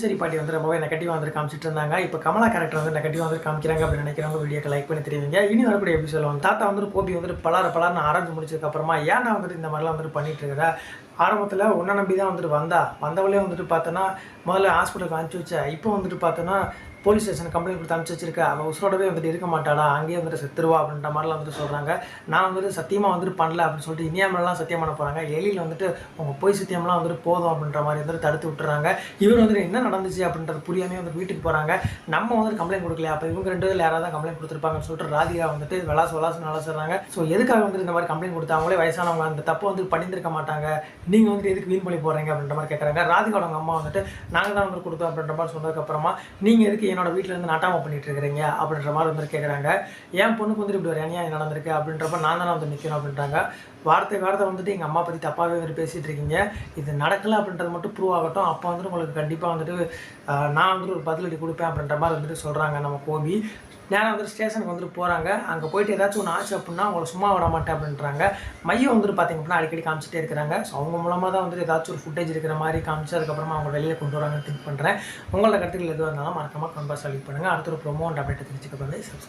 சரி பாட்டி வந்து ரொம்பவே நெகட்டிவா வந்து காமிச்சிட்டு இருந்தாங்க. இப்ப கமலா கேரக்டர் வந்து நெகட்டிவா வந்து காமிக்கிறாங்க அப்படின்னு நினைக்கிறவங்க வீடியோக்கு லைக் பண்ணி தெரிவிங்க. இனி வரக்கூடிய எபிசோட்ல வந்து தாத்தா வந்துட்டு கோபி வந்துட்டு பலார்னு ஆரஞ்சு முடிச்சதுக்கு அப்புறமா ஏன்டா வந்துட்டு இந்த மாதிரிலாம் வந்துட்டு பண்ணிட்டு இருக்கிற? ஆரம்பத்துல உன்ன நம்பி தான் வந்துட்டு வந்தவளே வந்துட்டு பார்த்தோன்னா, முதல்ல ஹாஸ்பிட்டலுக்கு அனுப்பிச்சு வச்ச. இப்போ வந்துட்டு பார்த்தோன்னா, போலீஸ் ஸ்டேஷனுக்கு கம்ப்ளைண்ட் குடுத்து அனுப்பிச்சு வச்சிருக்க. அவ உசுரோடவே வந்துட்டு இருக்க மாட்டாளா? அங்கேயே வந்துட்டு செத்துருவா அப்படின்ற மாரிலாம் வந்துட்டு சொல்றாங்க. நான் வந்துட்டு சத்தியமா வந்துட்டு பண்ணல அப்படின்னு சொல்லிட்டு இனியா மேலலாம் சத்தியம் பண்ண போறாங்க. எழில் வந்துட்டு உங்க பொய் சத்தியம்லாம் வந்துட்டு போதும் அப்படின்ற மாரி வந்துட்டு தடுத்து விட்டுறாங்க. இவர் வந்துட்டு என்ன நடந்துச்சு அப்படின்றது புரியாமயே வந்து வீட்டுக்கு போறாங்க. நம்ம வந்துட்டு கம்ப்ளைண்ட் குடுக்கலையா? அப்ப இவங்க 2 பேர்ல யாராவது தான் கம்ப்ளைண்ட் குடுத்துருப்பாங்கன்னு சொல்லிட்டு ராதிகா வந்துட்டு விளாசுன்னு அலசுறாங்க. ஸோ எதுக்காக வந்துட்டு இந்த மாரி கம்ப்ளைண்ட் குடுத்தா? அவங்களே வயசானவங்க அந்த தப்ப வந்து பண்ணியிருந்திருக்க மாட்டாங்க. நீங்க வந்துட்டு எதுக்கு வீண் பண்ணி போறீங்க அப்படின்ற மாரி கேட்கறாங்க. ராதிகாவோட அவங்க அம்மா வந்துட்டு நாங்க தான் வந்து குடுத்தோம் அப்படின்ற மாரி சொன்னதுக்கு அப்புறமா நீங்க எதுக்கு என்னோட வீட்ல இருந்து நாட்டாம பண்ணிட்டு இருக்கிறீங்க அப்படின்ற மாதிரி வந்து கேட்குறாங்க. என் பொண்ணுக்கு வந்துட்டு இப்படி ஒரு அநியாயம் நடந்திருக்கு அப்படின்றப்ப நான் தானே வந்து நிற்கணும் அப்படின்றாங்க. வார்த்தை வந்துட்டு எங்கள் அம்மா பற்றி தப்பாகவே வந்துட்டு பேசிகிட்டு இருக்கீங்க. இது நடக்கலை அப்படின்றது மட்டும் ப்ரூவ் ஆகட்டும். அப்போ வந்துட்டு உங்களுக்கு கண்டிப்பாக வந்துட்டு நான் வந்துட்டு ஒரு பதிலடி கொடுப்பேன் அப்படின்ற மாதிரி வந்துட்டு சொல்கிறாங்க நம்ம கோபி. நேராக வந்துட்டு ஸ்டேஷனுக்கு வந்துட்டு போகிறாங்க. அங்கே போயிட்டு ஏதாச்சும் ஒன்று ஆச்சு அப்படின்னா அவங்கள சும்மா விட மாட்டேன் அப்படின்றாங்க. மையம் வந்துட்டு பார்த்திங்க அப்படின்னா அடிக்கடி காமிச்சிட்டே இருக்கிறாங்க. ஸோ அவங்க மூலமாக தான் வந்துட்டு ஏதாச்சும் ஒரு ஃபுட்டேஜ் இருக்கிற மாதிரி காமிச்சு அதுக்கப்புறமா அவங்க வெளியில் கொண்டு வராங்கன்னு திங்க் பண்ணுறேன். உங்களோட கருத்துக்கள் எதுவாக இருந்தாலும் மறக்காமல் கமெண்ட் பாக்ஸில் லீவ் பண்ணுங்கள். அடுத்த ஒரு ப்ரோமோ அண்ட் அப்டேட் தெரிஞ்சுக்க வந்து சப்ஸ்கிரைப்